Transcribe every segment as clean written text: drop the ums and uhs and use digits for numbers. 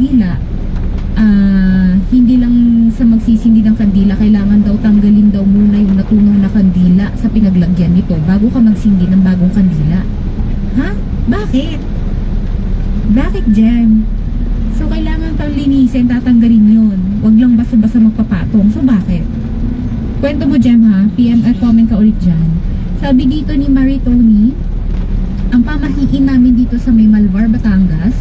kandila, hindi lang sa magsisindi ng kandila, kailangan daw tanggalin daw muna yung natunaw na kandila sa pinaglagyan nito bago ka magsindi ng bagong kandila. Ha? Bakit? Bakit, Jem? So, kailangan pang linisin, tatanggalin yun. Huwag lang basta-basta magpapatong. So, bakit? Kwento mo, Jem, ha? PM at comment ka ulit dyan. Sabi dito ni Marie Tony, ang pamahiin namin dito sa may Malvar, Batangas,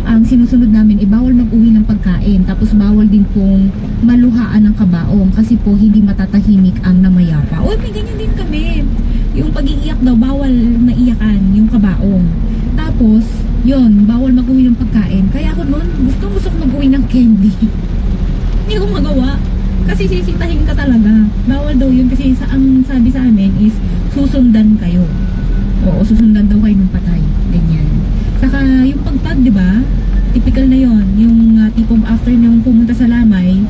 ang sinusunod namin ay bawal mag-uwi ng pagkain, tapos bawal din pong maluhaan ng kabaong kasi po hindi matatahimik ang namayapa. O, may ganyan din kami. Yung pag-iiyak daw, bawal maiyakan yung kabaong. Tapos, yun, bawal mag-uwi ng pagkain. Kaya ako noon, gusto ko mag-uwi ng candy. Hindi ko magawa. Kasi sisitahin ka talaga. Bawal daw yun kasi ang sabi sa amin is susundan kayo. Oo, susundan daw kayo ng patay. Ganyan. Saka yung pagpag, di ba? Typical na yon. Yung tipong after nyung pumunta sa Lamay,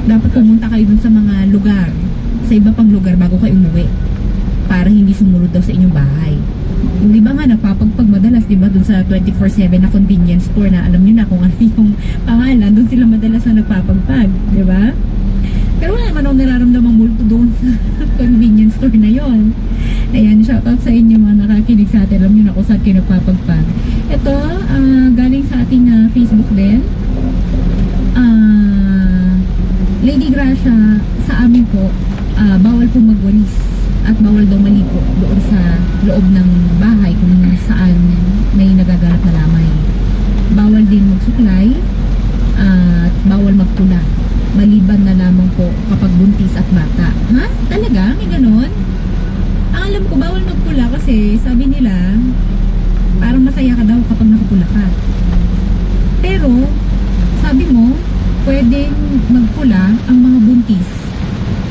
dapat pumunta kayo dun sa mga lugar, sa iba pang lugar bago kayo umuwi. Para hindi sumunod daw sa inyong bahay. Yung di ba nga nagpapagpag madalas, di ba, dun sa 24/7 na convenience store na alam nyo na kung ano yung pangalan, dun sila madalas na nagpapagpag, di ba? Pero wala naman akong nararamdamang multo doon sa convenience store na yon. Ayan, shoutout sa inyo mga nakakinig sa atin. Alam nyo na kung saan kayo nagpapagpag. Ito, galing sa ating Facebook din. Lady Gracia, sa amin po, bawal po magwalis at bawal daw maligo doon sa loob ng bahay kung saan may nagaganap na lamay. Bawal din magsuklay at bawal magpula. Maliban na lamang po kapag buntis at bata. Ha? Talaga? May ganon? Ang alam ko, bawal magpula kasi sabi nila, parang masaya ka daw kapag nakapula ka. Pero, sabi mo, pwedeng magpula ang mga buntis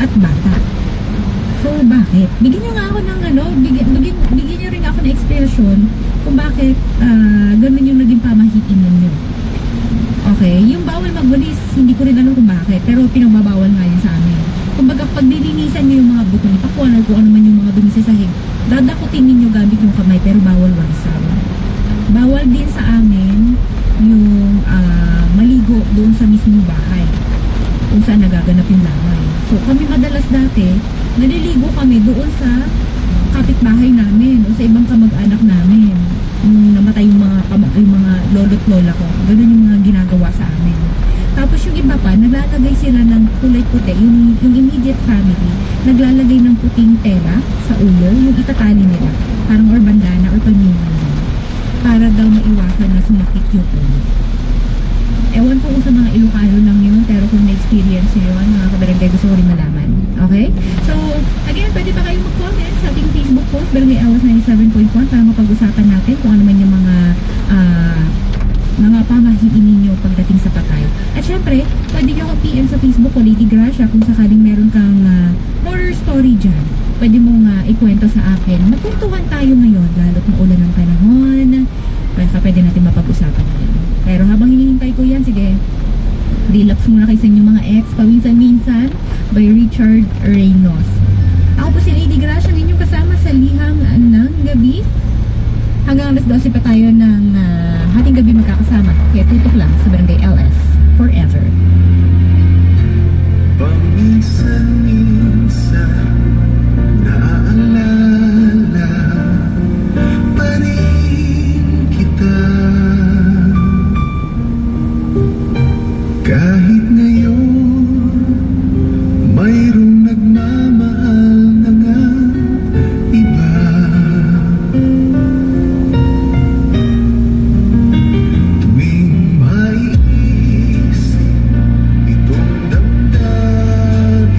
at bata. So, bakit? Bigyan nyo nga ako ng bigyan nyo rin ako ng expression kung bakit ganun yung naging pamahiin ninyo. Okay, yung bawal magwalis, hindi ko rin alam kung bakit, pero pinagbabawal nga yun sa amin. Kumbaga, pag nilinisan nyo yung mga buto ni Pakuan or kung ano man yung mga dumi sa sahig, dadakutin ninyo gamit yung kamay, pero bawal walisan. Bawal din sa amin yung maligo doon sa mismong bahay, kung saan nagaganap yung lamay. So, kami madalas dati, naliligo kami doon sa kapitbahay namin o sa ibang kamag-anak namin. Nung namatay yung mga lolo't lola ko, ganun yung mga ginagawa sa amin. Tapos yung iba pa, naglalagay sila ng kulay puti, yung immediate family, naglalagay ng puting tela sa ulo, yung itatali nila, parang or bandana or panyuman nila, para daw maiwasan na sumakit yung ulo. Ewan ko kung sa mga Ilocano lang yun, pero kung na-experience nyo yun, mga kabarangay, gusto ko rin malaman. Okay? So, again, pwede pa kayong mag-comment sa ating Facebook post, Barangay Awas 97.1, para mapag-usapan natin kung ano man yung mga pamahiin ninyo pagdating sa patay. At syempre, pwede nyo ako PM sa Facebook ko, Lady Gracia, kung sakaling meron kang horror story dyan. Pwede mong ikwento sa akin. Magkwentuhan tayo ngayon, lalo't maulan ng panahon. Pwede natin mapag-usapan ngayon. Pero habang hinihintay ko yan, sige, relax muna kayo sa inyong mga ex, paminsan-minsan, by Richard Reynos. Ako po si Lady Gracia, ninyong kasama sa Liham ng Gabi. Hanggang alas 12 pa tayo ng hating gabi magkakasama. Kaya tutok lang sa Barangay LS forever. Paminsan-minsan naaalala pa rin kita. Kahit ngayon mayroong nagmamahal na nga iba. Tuwing maiisip itong damdamin,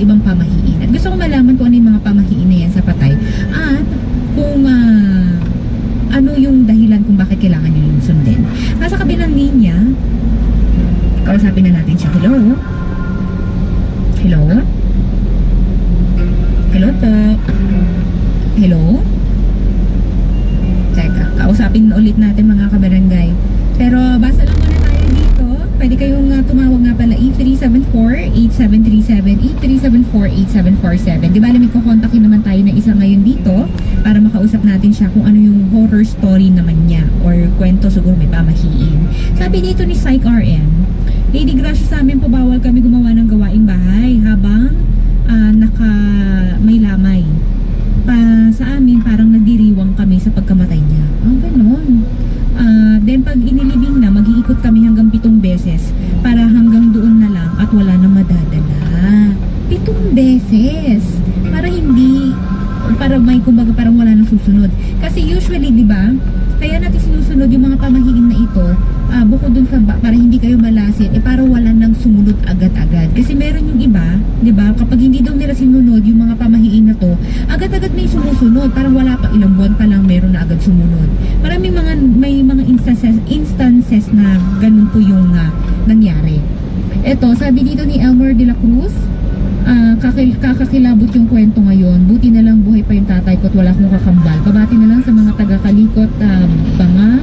ibang pamahiin. At gusto ko malaman kung ano yung mga pamahiin na yan sa patay. At kung ano yung dahilan kung bakit kailangan nyo yung sundin. Nasa kabilang linya, kausapin na natin siya. Hello? Hello? Hello po? Hello? Teka, kausapin ulit natin mga kabarangay. Pero basa lang muna tayo dito. Pwede kayong tumawag nga pala 8374-8737, 8374-8747. Di ba alam, kukontakin naman tayo na isa ngayon dito para makausap natin siya kung ano yung horror story naman niya or kwento, siguro may pamahiin. Sabi dito ni Psych RM, Lady Gracia, sa amin po bawal kami gumawa ng gawaing bahay habang may lamay. Sa amin parang nagdiriwang kami sa pagkamatay niya. Ganon. Then pag inilibing na, mag-iikot kami hanggang 7 beses para hanggang doon na lang at wala na madadala. 7 beses. Para may kumbaga parang wala nang susunod. Kasi usually, di ba, kaya natin sinusunod yung mga pamahiin na ito, bukod dun sa para hindi kayo malasit, para wala nang sumunod agad-agad. Kasi meron yung iba, di ba, kapag hindi daw nila sinunod yung mga pamahiin na to, agad-agad may sumusunod. Parang wala pa, ilang buwan pa lang meron na agad sumunod. May mga instances na ganun po yung nangyari. Ito, sabi dito ni Elmer de la Cruz, kakakilabot yung kwento ngayon. Buti na lang buhay pa yung tatay ko at wala akong kakambal. Pabati na lang sa mga taga-Kalikot, Banga,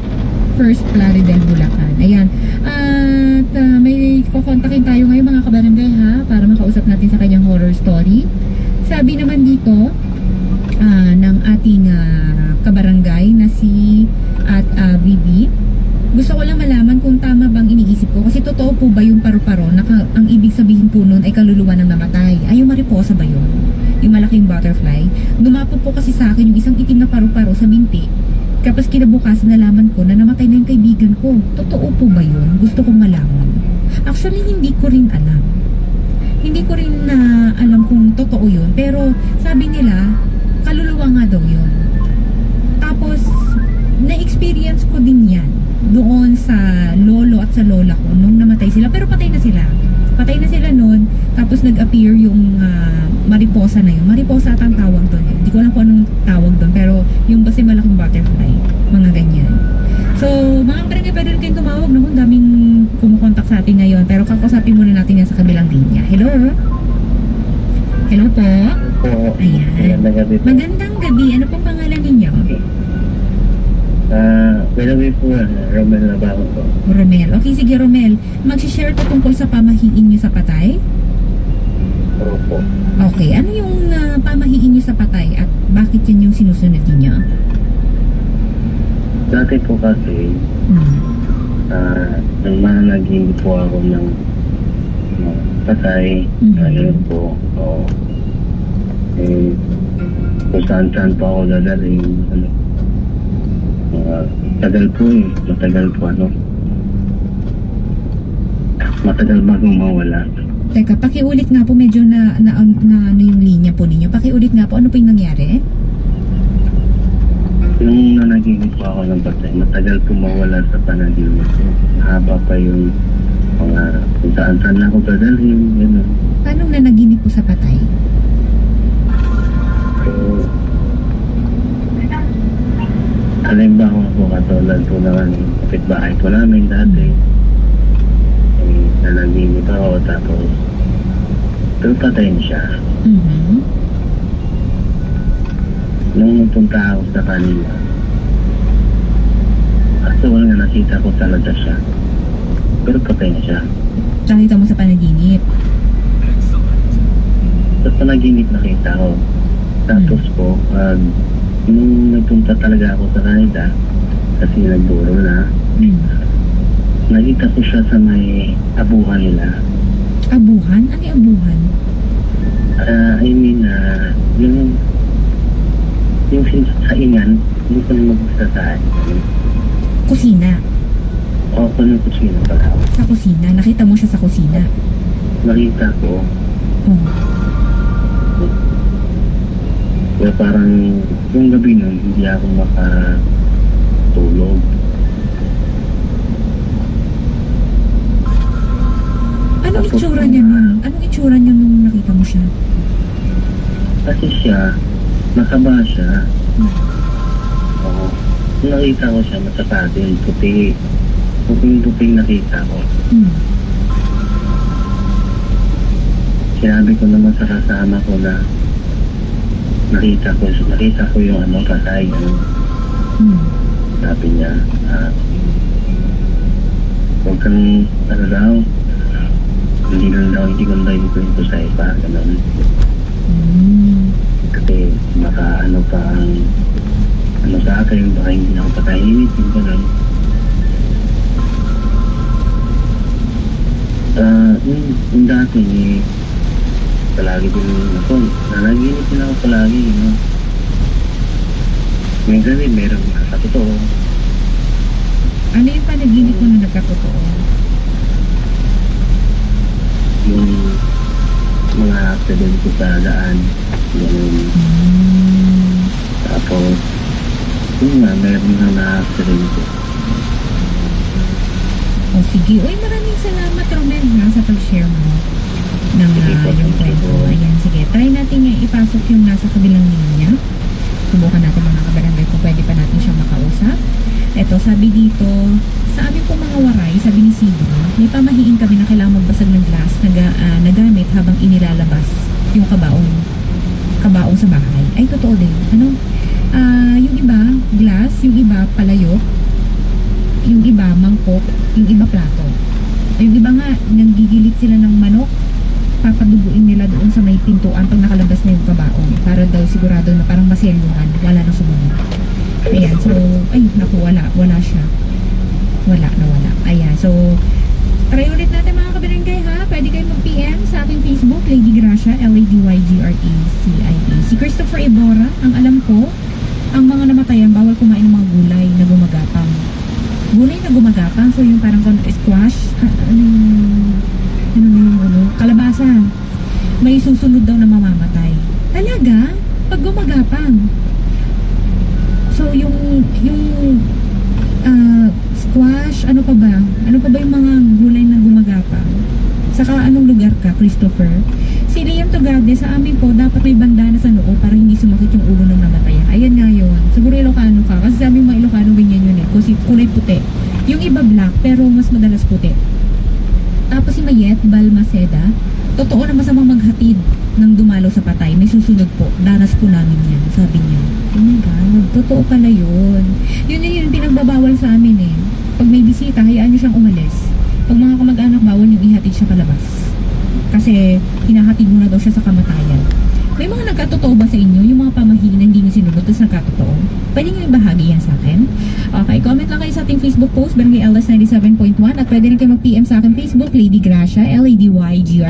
First Plaridel, Bulacan. Ayan. At may kukontakin tayo ngayon mga kabarangay ha, para makausap natin sa kanyang horror story. Sabi naman dito ng ating kabarangay na si Vivi, gusto ko lang malaman kung tama bang iniisip ko. Kasi totoo po ba yung paru-paro na ang ibig sabihin po nun ay kaluluwa ng namatay? Ay, yung mariposa ba yun? Yung malaking butterfly? Dumapo po kasi sa akin yung isang itim na paru-paro sa binti. Kapag kinabukasan nalaman ko na namatay na yung kaibigan ko. Totoo po ba yun? Gusto kong malaman. Actually, hindi ko rin alam. Hindi ko rin alam kung totoo yun. Pero sabi nila, kaluluwa nga daw yun. Tapos, na-experience ko din yan doon sa lolo at sa lola ko nung namatay sila, pero patay na sila noon. Tapos nag-appear yung mariposa na yun. Mariposa at ang tawag doon. Hindi ko alam kung anong tawag doon, pero yung basta malaking butterfly, mga ganyan. So mga barangay, pwede rin kayong tumawag, no? Daming kumukontak sa atin ngayon, pero kakausapin muna natin yan sa kabilang linya. Hello po. Ayan, magandang gabi. Ano pong pangalan ninyo? May po Romel na ba po? Romel. Okay, sige Romel. Mag-share ka tungkol sa pamahiin nyo sa patay? Opo. Okay, ano yung pamahiin nyo sa patay at bakit yun yung sinusunod niyo? Dati po kasi, nang mananagin po ako ng patay, ayun po, kung saan-saan po ako dadalhin, matagal bago mawala. Teka, pakiulit nga po, medyo na ano yung linya po ninyo. Pakiulit nga po, ano po yung nangyari? Nung nanaginip po ako ng patay, matagal po mawala sa panaginip ko. Mahaba pa yung mga kung saan-saan ako dadalhin, gano'n. Paano nanaginip po sa patay? So, halimbawa po katulad po ng kapitbahay ko namin dati. Nanaginip ako tapos patayin siya. Nung punta ako sa kanila, actual nga nakita ko talaga siya. Pero patay na siya. Nakita mo sa panaginip? Sa panaginip nakita ko. Tapos po, nung nagpunta talaga ako sa kanila, kasi nagburo na, nakita ko siya sa may abuhan nila. Abuhan? Ano yung abuhan? Yung saingan, yung pa magsasahan. Kusina? Oo, kung yung kusina pala. Sa kusina? Nakita mo siya sa kusina? Nakita ko. Kaya parang yung gabi nun, hindi ako makatulog. Anong itsura niya nun? Anong itsura niya nung nakita mo siya? Kasi siya, masaba siya. Oo. Nung nakita ko siya, masaba din, puti. Puting nakita ko. Sinabi ko naman sa kasama ko na nakita ko yung patay. Sabi niya, huwag kang, hindi ko daw yung kwento sa iba, ganun. Kasi baka pa ang sa akin, baka hindi na ako patahinit, yung ganun. Yung dati, palagi din ako, nanaginip din ako palagi, May gabi, meron nakatotoo. Ano yung panaginip mo na nagkatotoo? Yung mga accident ko sa daan, ganun. Tapos, yun nga, meron na na-accident ko. O sige. Uy, maraming salamat, Romel, sa pag-share mo ng yung kwento. Ayan, sige. Try natin nga ipasok yung nasa kabilang linya. Subukan natin mga kabarangay kung pwede pa natin siyang makausap. Eto, sabi dito, sa amin po mga waray, sabi ni Sigma, may pamahiin kami na kailangan magbasag ng glass na gamit habang inilalabas yung kabaong sa bahay. Ay, totoo din. Yung iba, glass, yung iba, palayok, yung iba, mangkok, yung iba, plato. Yung iba nga, nanggigilit sila ng manok, papaduguin nila doon sa may pintuan pag nakalabas na yung kabaong para daw sigurado na parang maselyuhan, wala na sumunod. Ayan, so, ay, naku, wala siya. Wala. Ayan, so, try ulit natin mga kabarangay ha. Pwede kayo mag-PM sa aking Facebook, Lady Gracia, LadyGracia. Si Christopher Ibora, ang alam ko, ang mga namatayan, bawal kumain ng mga gulay na gumagapang. Gulay na gumagapang, so yung parang squash, kalabasa. May susunod daw na mamamatay. Talaga? Pag gumagapang. So, yung squash, ano pa ba? Ano pa ba yung mga gulay na gumagapang? Saka anong lugar ka, Christopher? Si Liam Tugade, sa amin po, dapat may bandana sa noo para hindi sumakit yung ulo ng namatayan. Ayan nga yun. Siguro Ilocano ka. Kasi sa amin mga Ilocano, ganyan yun eh. Kasi kulay puti. Yung iba black, pero mas madalas puti. Tapos si Mayet Balmaceda, totoo na masamang maghatid ng dumalo sa patay. May susunod po. Danas po namin yan. Sabi niya. Oh my God, totoo pala yun. Yun pinagbabawal sa amin eh. Pag may bisita, hayaan niyo siyang umalis. Pag mga kamag-anak, bawal yung ihatid siya palabas. Kasi hinahatid mo na daw siya sa kamatayan. May mga nagkatotoo ba sa inyo? Yung mga pamahiin na hindi nyo sinunod tapos nagkatotoo? Pwede nyo ibahagi yan sa akin. Okay, comment lang kayo sa ating Facebook post, Barangay LS 97.1, at pwede rin kayo mag-PM sa akin Facebook, Lady Gracia, LadyGracia.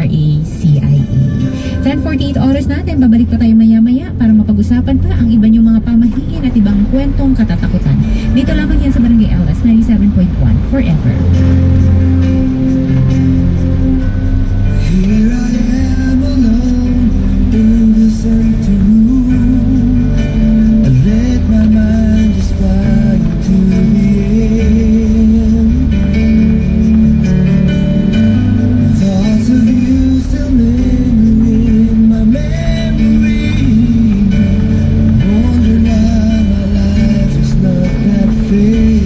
10:48 oras natin, babalik pa tayo maya-maya para mapag-usapan pa ang iba nyong mga pamahiin at ibang kwentong katatakutan. Dito lamang yan sa Barangay LS 97.1, forever. Here I am alone in this empty room. I let my mind just fly into the air. Thoughts of you still linger in my memory. Wondering why my life is not that fair.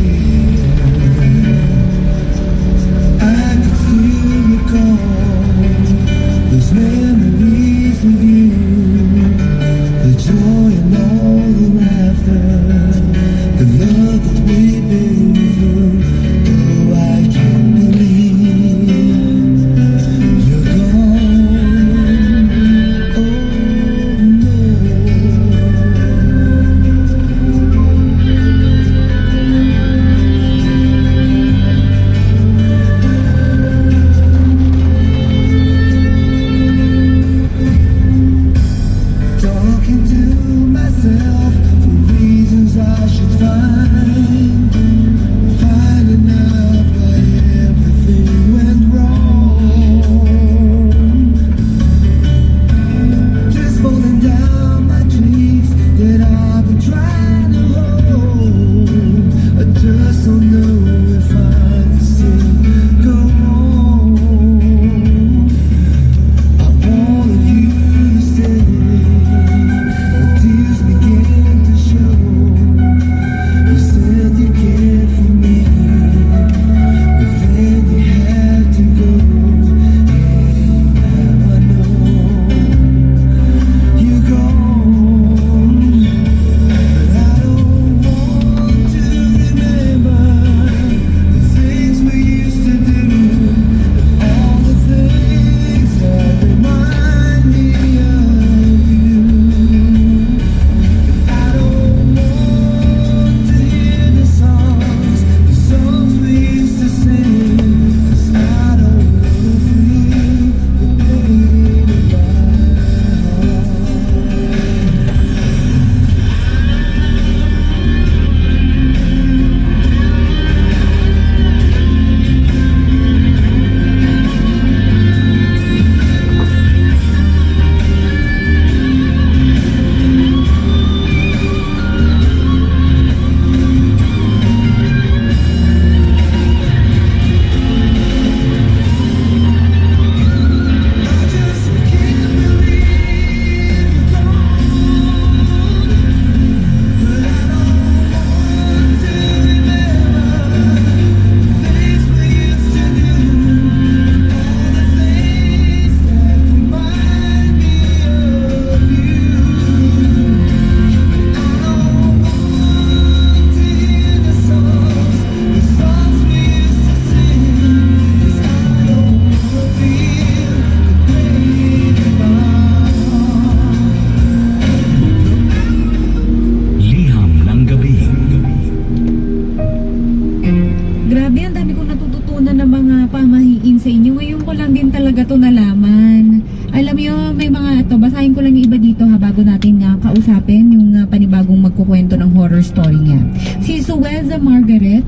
gusto na laman. Alam mo may mga ito, basahin ko lang yung iba dito ha, bago natin kausapin yung panibagong magkukwento ng horror story niya. Si Sueza Margaret,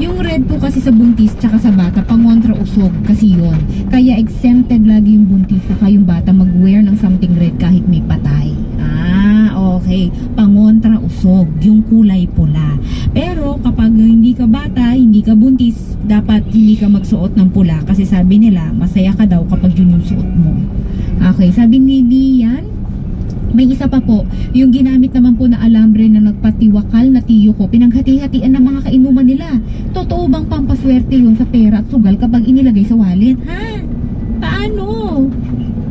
yung red po kasi sa buntis tsaka sa bata, pangontra usog kasi yon. Kaya exempted lagi yung buntis saka yung bata mag-wear ng something red kahit may patay. Okay. Pangontra usog, yung kulay pula. Pero kapag hindi ka bata, hindi ka buntis, dapat hindi ka magsuot ng pula kasi sabi nila, masaya ka daw kapag yun yung suot mo. Okay, sabi ni Lian, may isa pa po, yung ginamit naman po na alambre na nagpatiwakal na tiyo ko, pinaghati-hatian ng mga kainuman nila. Totoo bang pampaswerte yun sa pera at sugal kapag inilagay sa wallet? Ha? Paano?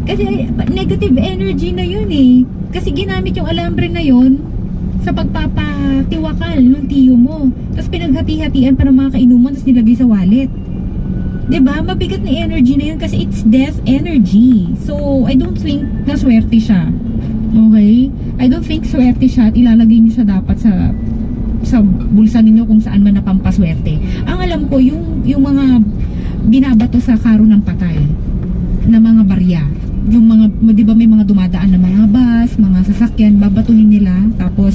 Kasi negative energy na yun eh. Kasi ginamit yung alambre na yun sa pagpapatiwakal ng tiyo mo. Tapos pinaghati-hatian pa ng mga kainuman tapos nilagay sa wallet. 'Di ba? Mabigat na energy na yun kasi it's death energy. So, I don't think na swerte siya. Okay? I don't think swerte siya at ilalagay niyo siya dapat sa bulsa ninyo kung saan man napampaswerte. Ang alam ko, yung mga binabato sa karo ng patay na mga barya. Yung mga, di ba may mga dumadaan na mga bus, mga sasakyan, babatuhin nila. Tapos,